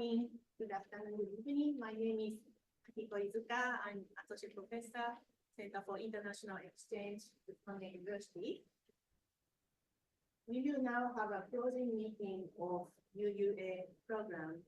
morning, good afternoon, good evening. My name is Akiko Izuka. I'm Associate Professor, Center for International Exchange at Columbia University. We will now have a closing meeting of UUA program.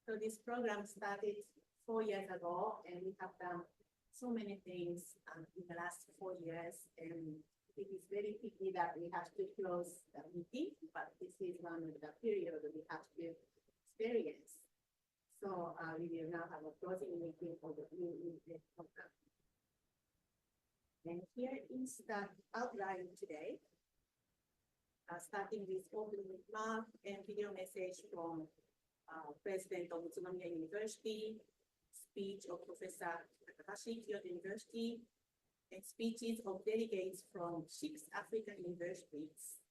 So this program started 4 years ago, and we have done so many things in the last 4 years. And it is very pity that we have to close the meeting, but this is one of the period we have to experience. So we will now have a closing meeting for the UUA program. And here is the outline today, starting with opening remark and video message from President of Utsunomiya University, speech of Professor Takahashi, Kyoto University, and speeches of delegates from 6 African universities.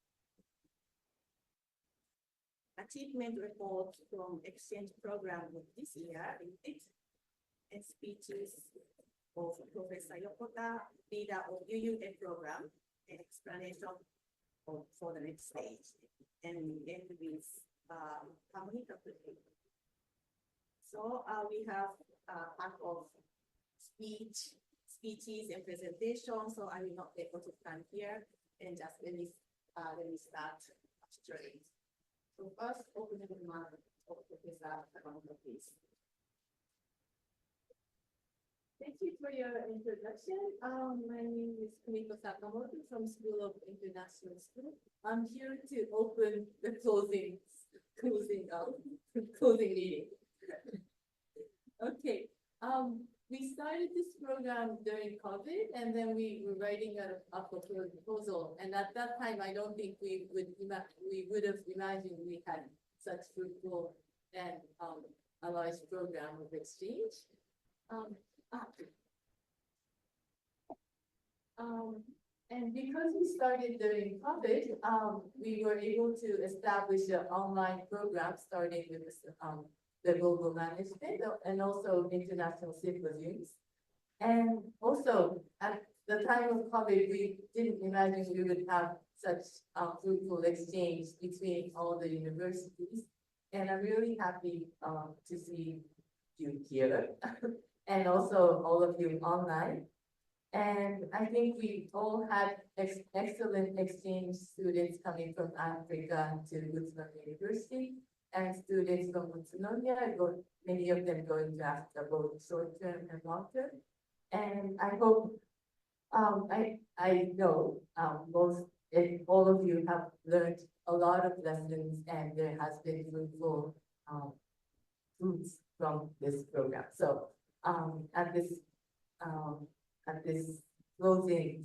Achievement report from exchange program of this year, and speeches of Professor Yokota, leader of UUA program, and explanation for the next stage. And we end with communication. So we have part of speeches and presentations, so I will not take a lot of time here, and just let me start straight. So first, opening remark of Professor Sakamoto, please. Thank you for your introduction. My name is Kumiko Sakamoto from School of International School. I'm here to open the closing meeting. Okay. We started this program during COVID, and then we were writing a proposal. And at that time, I don't think we would have imagined we had such fruitful and a large program of exchange. And because we started during COVID, we were able to establish an online program starting with the global management and also international symposiums. And also at the time of COVID, we didn't imagine we would have such fruitful exchange between all the universities. And I'm really happy to see you here and also all of you online. And I think we all had excellent exchange students coming from Africa to Utsunomiya University, and students from Utsunomiya, many of them going to Africa, both short-term and long-term. And I hope, I know all of you have learned a lot of lessons, and there has been fruitful fruits from this program. So at this closing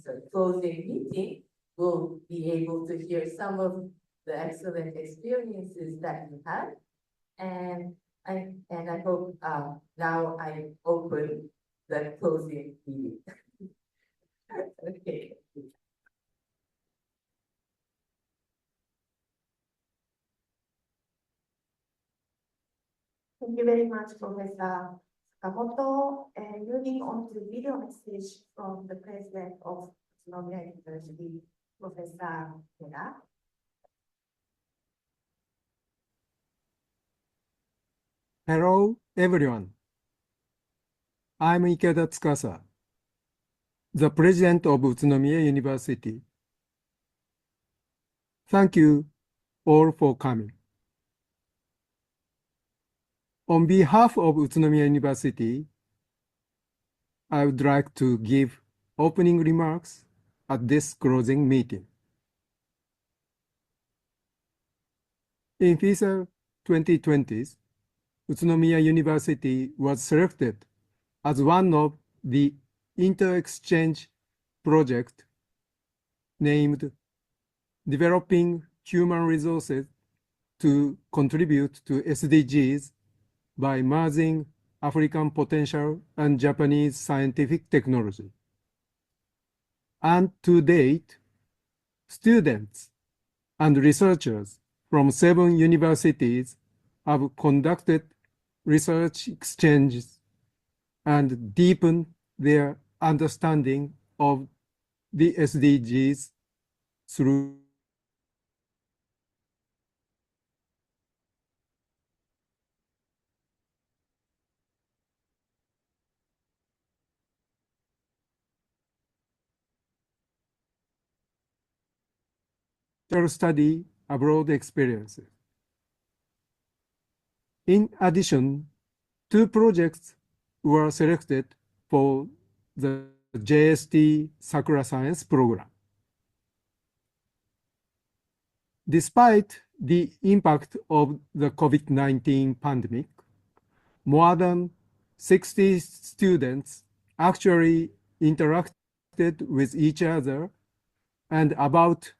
meeting, we'll be able to hear some of the excellent experiences that you had, and I hope now I open the closing meeting. Okay. Thank you very much, Professor Sakamoto. And moving on to video message from the President of Utsunomiya University, Professor Hira. Hello, everyone. I'm Ikeda Tsukasa, the President of Utsunomiya University. Thank you all for coming. On behalf of Utsunomiya University, I would like to give opening remarks at this closing meeting. In fiscal 2020, Utsunomiya University was selected as one of the inter-exchange projects named Developing Human Resources to Contribute to SDGs by merging African potential and Japanese scientific technology. And to date, students and researchers from 7 universities have conducted research exchanges and deepened their understanding of the SDGs through . study abroad experiences. In addition, 2 projects were selected for the JST Sakura Science Program. Despite the impact of the COVID-19 pandemic, more than 60 students actually interacted with each other, and about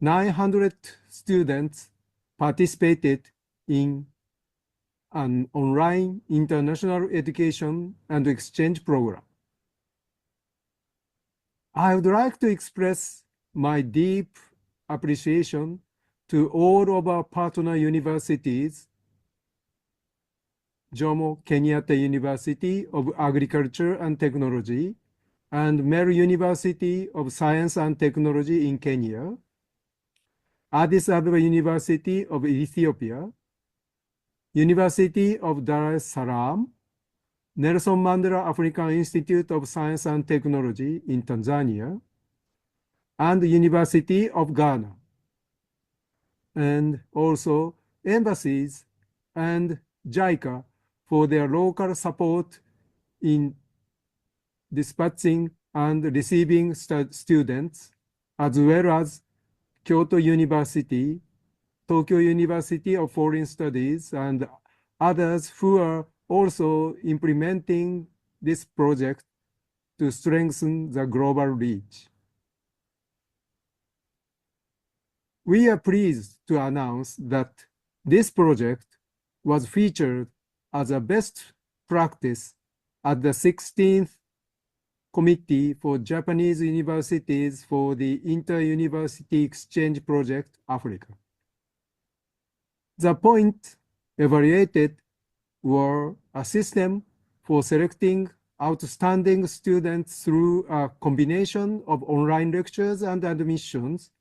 900 students participated in an online international education and exchange program. I would like to express my deep appreciation to all of our partner universities, Jomo Kenyatta University of Agriculture and Technology, and Meru University of Science and Technology in Kenya, Addis Ababa University of Ethiopia, University of Dar es Salaam, Nelson Mandela African Institute of Science and Technology in Tanzania, and University of Ghana, and also embassies and JICA for their local support in dispatching and receiving students, as well as Kyoto University, Tokyo University of Foreign Studies, and others who are also implementing this project to strengthen the global reach. We are pleased to announce that this project was featured as a best practice at the 16th Committee for Japanese Universities for the Inter-University Exchange Project Africa. The points evaluated were a system for selecting outstanding students through a combination of online lectures and admissions,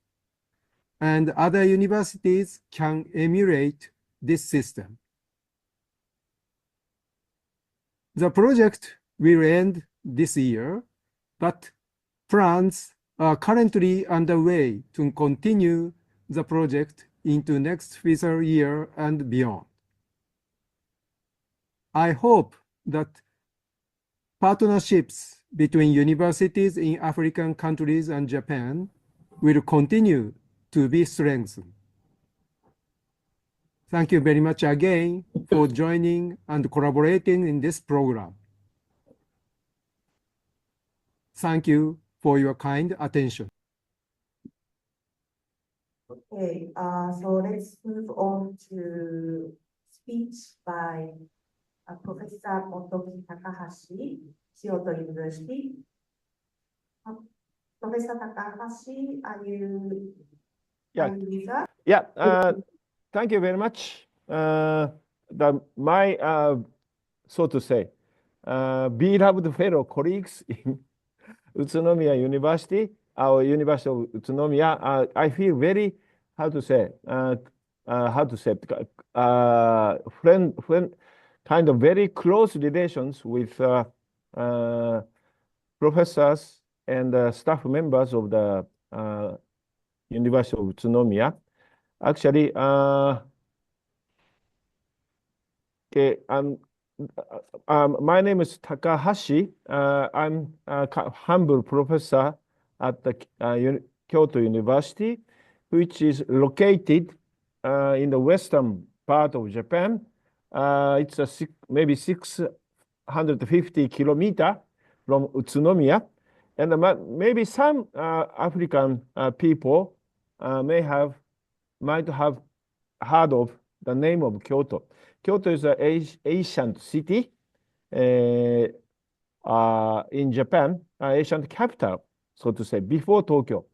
and other universities can emulate this system. The project will end this year, but plans are currently underway to continue the project into next fiscal year and beyond. I hope that partnerships between universities in African countries and Japan will continue to be strengthened. Thank you very much again for joining and collaborating in this program. Thank you for your kind attention. Okay, so let's move on to speech by Professor Motoki Takahashi, Kyoto University. Professor Takahashi, are you with us? Yeah, thank you very much. My, so to say, beloved fellow colleagues in Utsunomiya University, our University of Utsunomiya, I feel very, kind of very close relations with professors and staff members of the University of Utsunomiya. Actually, okay, my name is Takahashi. I'm a humble professor at the Kyoto University, which is located in the western part of Japan. It's maybe 650 kilometers from Utsunomiya. And maybe some African people might have heard of the name of Kyoto. Kyoto is an ancient city in Japan, ancient capital, so to say, before Tokyo.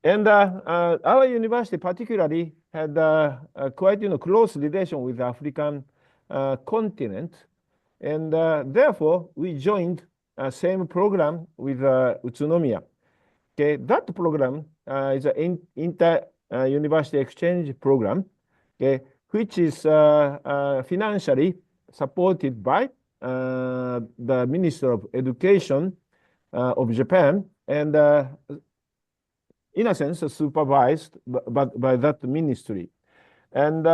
And our university particularly had quite close relation with the African continent. And therefore, we joined same program with Utsunomiya. Okay, that program is an inter-university exchange program, okay, which is financially supported by the Minister of Education of Japan. And in a sense, supervised by that ministry. And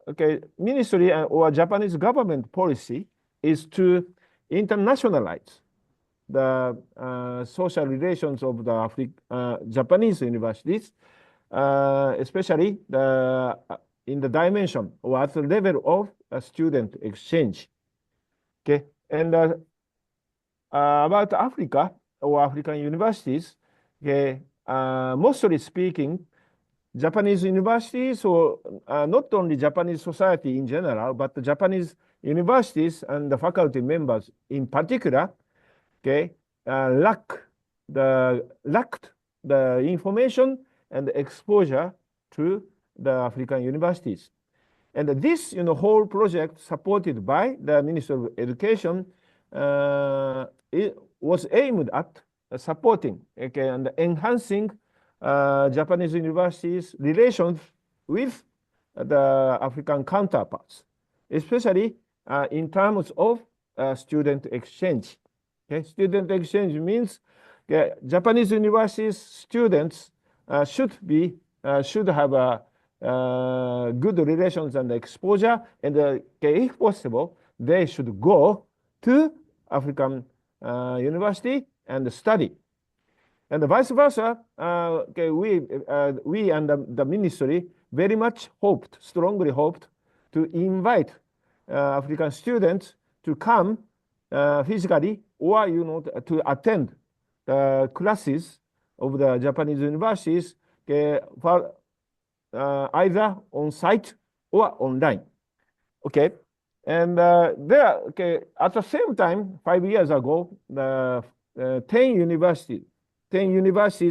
okay, ministry or Japanese government policy is to internationalize the social relations of the Japanese universities, especially in the dimension or at the level of student exchange. Okay, and about Africa or African universities, okay, mostly speaking, Japanese universities, or not only Japanese society in general, but the Japanese universities and the faculty members in particular, okay, lacked the information and exposure to the African universities. And this, whole project supported by the Ministry of Education, it was aimed at supporting, okay, and enhancing Japanese universities' relations with the African counterparts, especially in terms of student exchange. Okay? Student exchange means Japanese universities students should have good relations and exposure, and if possible, they should go to African university and study. And vice versa, okay, we and the ministry very much strongly hoped to invite African students to come physically or, to attend the classes of the Japanese universities, okay, for either on site or online. Okay. And okay, at the same time, 5 years ago, the 10 universities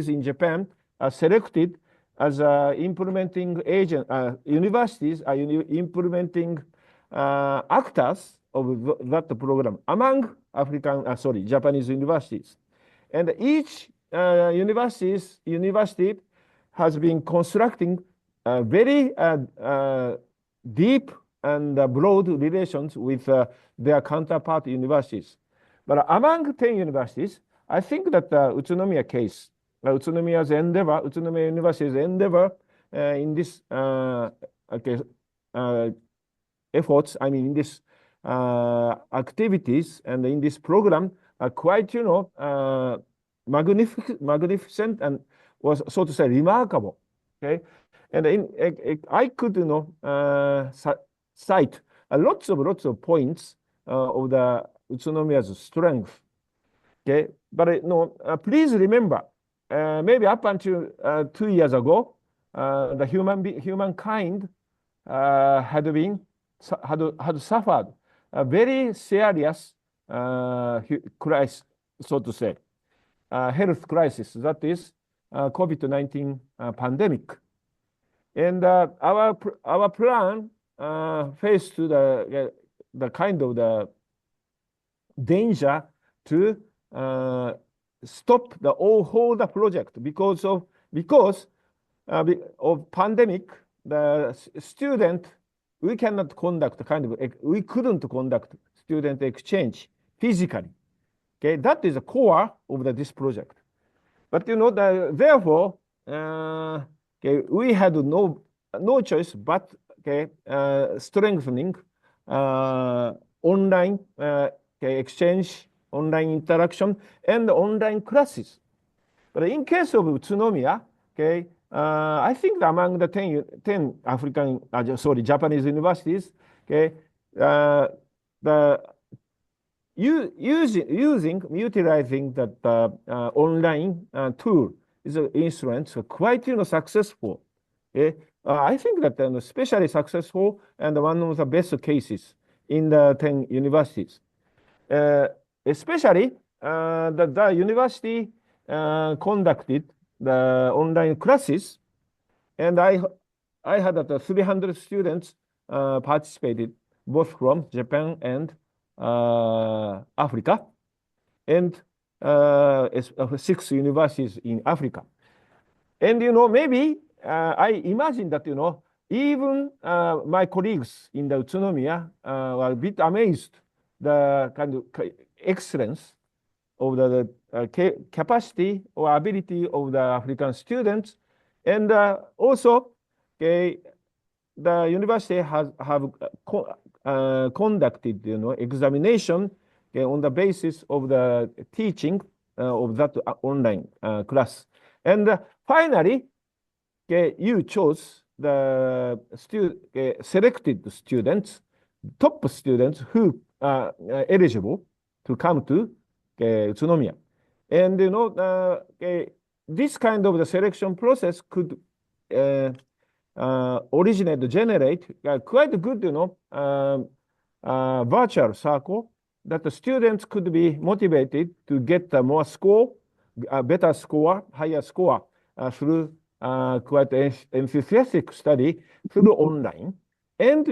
in Japan are selected as implementing universities are implementing actors of that program among Japanese universities. And each university has been constructing very deep and broad relations with their counterpart universities. But among 10 universities, I think that the Utsunomiya case, Utsunomiya University's endeavor in this efforts, in this activities and in this program are quite, magnificent and was, so to say, remarkable. Okay, and I could, cite lots of points of the Utsunomiya's strength. Okay, but please remember, maybe up until 2 years ago, the humankind had suffered a very serious crisis, so to say, health crisis, that is COVID-19 pandemic. And our plan faced to the kind of the danger to stop the whole project because of pandemic. The student, we couldn't conduct student exchange physically. Okay, that is the core of this project. But therefore, okay, we had no choice but strengthening online exchange, online interaction, and online classes. But in case of Utsunomiya, okay, I think that among the 10 Japanese universities, okay, utilizing that online tool is an instrument, so quite successful. Okay? I think that especially successful and one of the best cases in the 10 universities. Especially the university conducted the online classes, and I had 300 students participated, both from Japan and Africa, and 6 universities in Africa. And maybe I imagine that even my colleagues in the Utsunomiya were a bit amazed the kind of excellence of the capacity or ability of the African students. And also, okay, the university have conducted, examination, okay, on the basis of the teaching of that online class. And finally, okay, you chose the selected students, top students who are eligible to come to Utsunomiya. And this kind of the selection process could generate quite good, virtual circle that the students could be motivated to get more score, better score, higher score through quite enthusiastic study through online. And,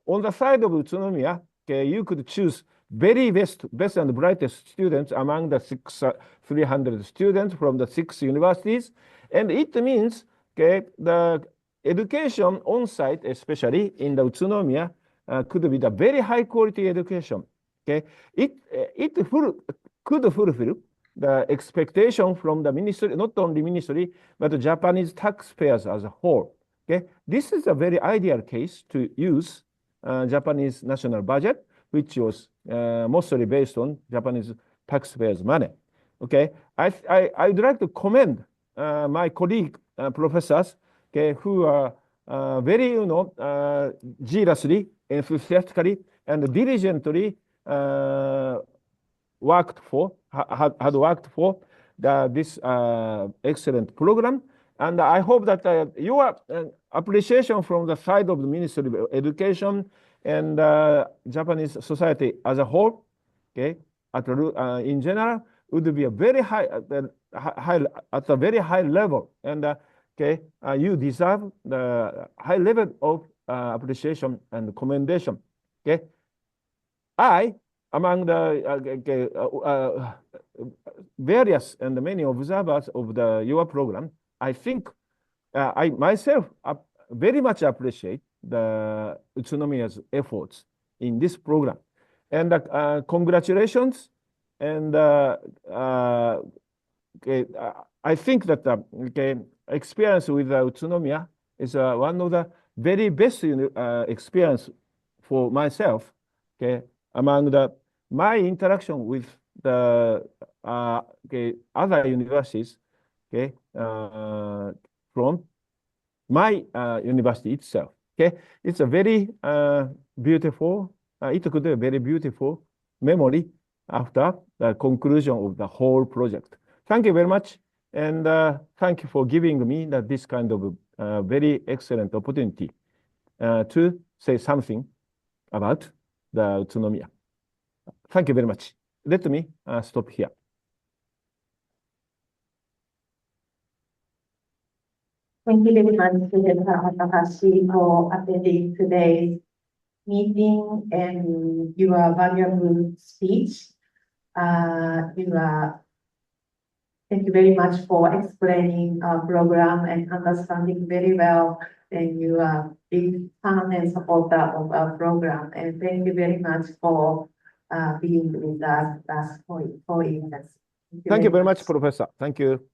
on the side of Utsunomiya, you could choose very best and brightest students among the 300 students from the 6 universities. And it means, the education on site, especially in the Utsunomiya, could be the very high quality education. It could fulfill the expectation from the ministry, not only ministry, but the Japanese taxpayers as a whole. This is a very ideal case to use Japanese national budget, which was mostly based on Japanese taxpayers' money. I'd like to commend my colleague professors, who are very, zealously, enthusiastically, and diligently had worked for this excellent program. And I hope that your appreciation from the side of the Ministry of Education and Japanese society as a whole, in general, would be a very high, at a very high level. And you deserve the high level of appreciation and commendation. I, among the various and many observers of your program, I think I myself very much appreciate the Utsunomiya's efforts in this program. And congratulations. And I think that experience with Utsunomiya is one of the very best experience for myself. Among my interaction with the other universities, from my university itself. It's a very beautiful. It could be a very beautiful memory after the conclusion of the whole project. Thank you very much, and thank you for giving me this kind of very excellent opportunity to say something about the Utsunomiya. Thank you very much. Let me stop here. Thank you very much, President Takahashi, for attending today's meeting and your valuable speech. Thank you very much for explaining our program and understanding very well. And you are big fan and supporter of our program. And thank you very much for being with us last 4 years. Thank you very much, Professor. Thank you.